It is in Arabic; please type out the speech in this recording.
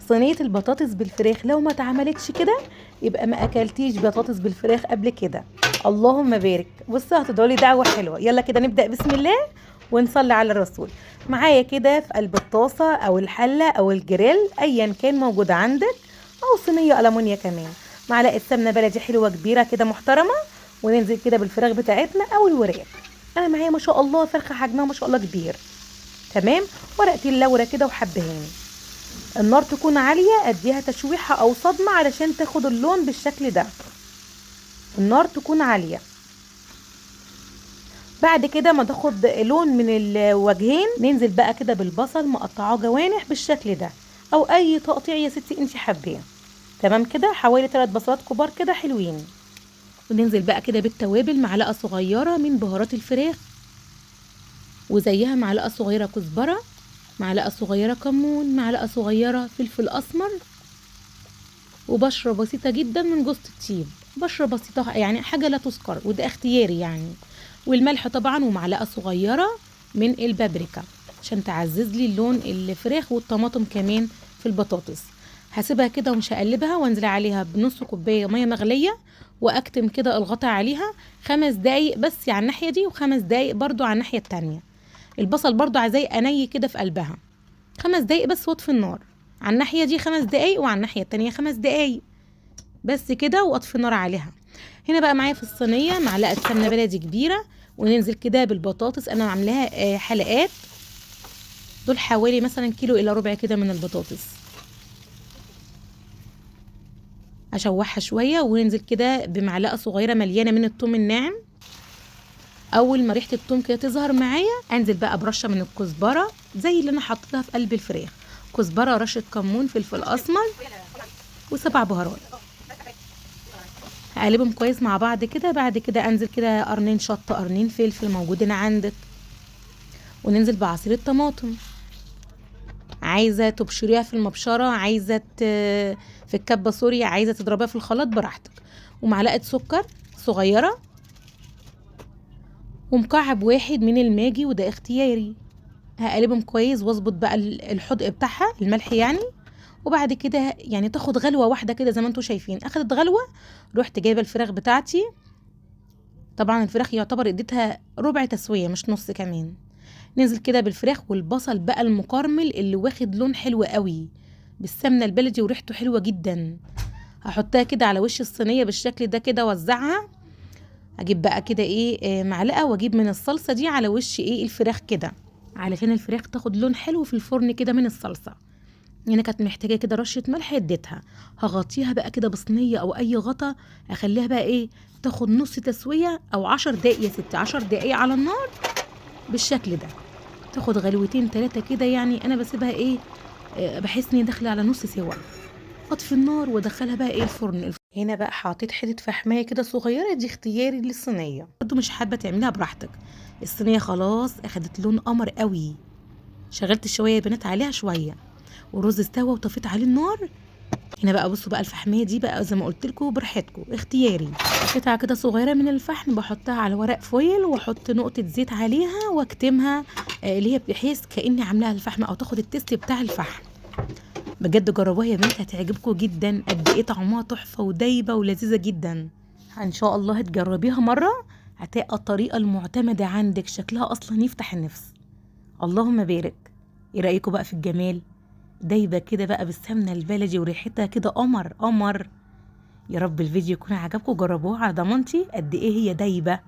صينية البطاطس بالفراخ لو ما اتعملتش كده يبقى ما اكلتيش بطاطس بالفراخ قبل كده. اللهم بارك. بصوا هتدعوا لي دعوة حلوة. يلا كده نبدأ بسم الله ونصلي على الرسول. معايا كده في قلب الطاسة او الحلة او الجريل ايا كان موجود عندك، او صينية ألمونيا كمان، معلقة سمنة بلدي حلوة كبيرة كده محترمة، وننزل كده بالفراخ بتاعتنا او الوراك. انا معايا ما شاء الله فرخة حجمها ما شاء الله كبير. تمام. ورقتين لورا كده وحبهان. النار تكون عالية، اديها تشويحة او صدمة علشان تاخد اللون بالشكل ده. النار تكون عالية. بعد كده ما تاخد لون من الوجهين ننزل بقى كده بالبصل مقطعاه جوانح بالشكل ده، او اي تقطيع يا ستي انت حباه. تمام كده، حوالي 3 بصلات كبار كده حلوين. وننزل بقى كده بالتوابل، معلقة صغيرة من بهارات الفراخ، وزيها معلقة صغيرة كزبرة، معلقة صغيرة كمون، معلقة صغيرة فلفل اسمر، وبشرة بسيطة جدا من جوز الطيب، بشرة بسيطة يعني حاجة لا تذكر وده اختياري يعني. والملح طبعا، ومعلقة صغيرة من البابريكا عشان تعزز لي اللون الفراخ، والطماطم كمان في البطاطس. هسيبها كده ومش هقلبها، وانزل عليها بنص كوباية مية مغلية، واكتم كده الغطا عليها 5 دقايق بس على الناحية دي، و5 دقايق برضو على الناحية التانية. البصل برضو عايزاه اني كده في قلبها 5 دقايق بس، واطفي النار. على الناحية دي 5 دقايق، وعلى الناحية التانية 5 دقايق بس كده، واطفي النار عليها. هنا بقى معايا في الصينية معلقة سمنة بلدي كبيرة، وننزل كده بالبطاطس. انا عاملاها حلقات، دول حوالي مثلا كيلو الا ربع كده من البطاطس. اشوحها شوية، وننزل كده بمعلقة صغيرة مليانة من الثوم الناعم. اول ما ريحة الثوم كده تظهر معايا، انزل بقى برشة من الكزبرة زي اللي انا حطيتها في قلب الفراخ. كزبرة، رشة كمون، فلفل اسمر، و7 بهارات. هقلبهم كويس مع بعض كده. بعد كده انزل كده قرنين شطه، قرنين فلفل موجودين عندك، وننزل بعصير الطماطم. عايزه تبشريها في المبشره، عايزه في الكبه سوري، عايزه تضربيها في الخلاط براحتك. ومعلقه سكر صغيره، ومكعب واحد من الماجي وده اختياري. هقلبهم كويس واظبط بقى الحدق بتاعها، الملح يعني. وبعد كده يعني تاخد غلوه واحده كده زي ما انتم شايفين، اخدت غلوه. رحت جايبه الفراخ بتاعتي. طبعا الفراخ يعتبر اديتها ربع تسوية مش نص كمان. ننزل كده بالفراخ والبصل بقى المكرمل اللي واخد لون حلو قوي بالسمنة البلدي وريحته حلوة جدا. هحطها كده على وش الصينية بالشكل ده كده واوزعها. اجيب بقى كده معلقة، واجيب من الصلصة دي على وش الفراخ كده، علشان الفراخ تاخد لون حلو في الفرن كده من الصلصة. يعني كانت محتاجة كده رشة ملح اديتها. هغطيها بقى كده بصينية او اي غطا، اخليها بقى تاخد نص تسوية او 10 دقايق يا ستي، 10 دقايق على النار بالشكل ده. تاخد غلوتين 3 كده، يعني انا بسيبها بحس اني داخلة على نص سوا. اطفي النار وادخلها بقى الفرن. هنا بقى حطيت حتة فحماية كده صغيرة، دي اختياري للصينية، برضو مش حابة تعملها براحتك. الصينية خلاص اخدت لون قمر قوي. شغلت الشواية يا بنات عليها شوية، والرز استوى وطفيت عليه النار. هنا بقى بصوا بقى الفحميه دي بقى زي ما قلت لكم براحتكم اختياري. قطعه كده صغيره من الفحم بحطها على ورق فويل، واحط نقطه زيت عليها واكتمها، اللي هي بحيث كاني عاملاها الفحم او تاخد التست بتاع الفحم. بجد جربوها يا بنات هتعجبكم جدا، قد ايه طعمها تحفه ودايبه ولذيذه جدا. ان شاء الله هتجربيها مره، هتبقى الطريقه المعتمده عندك، شكلها اصلا يفتح النفس. اللهم بارك. ايه رايكم بقى في الجمال؟ دايبه كده بقى بالسمنه البلدي وريحتها كده قمر قمر. يا رب الفيديو يكون عجبكم، جربوها على ضمانتي قد ايه هي دايبه.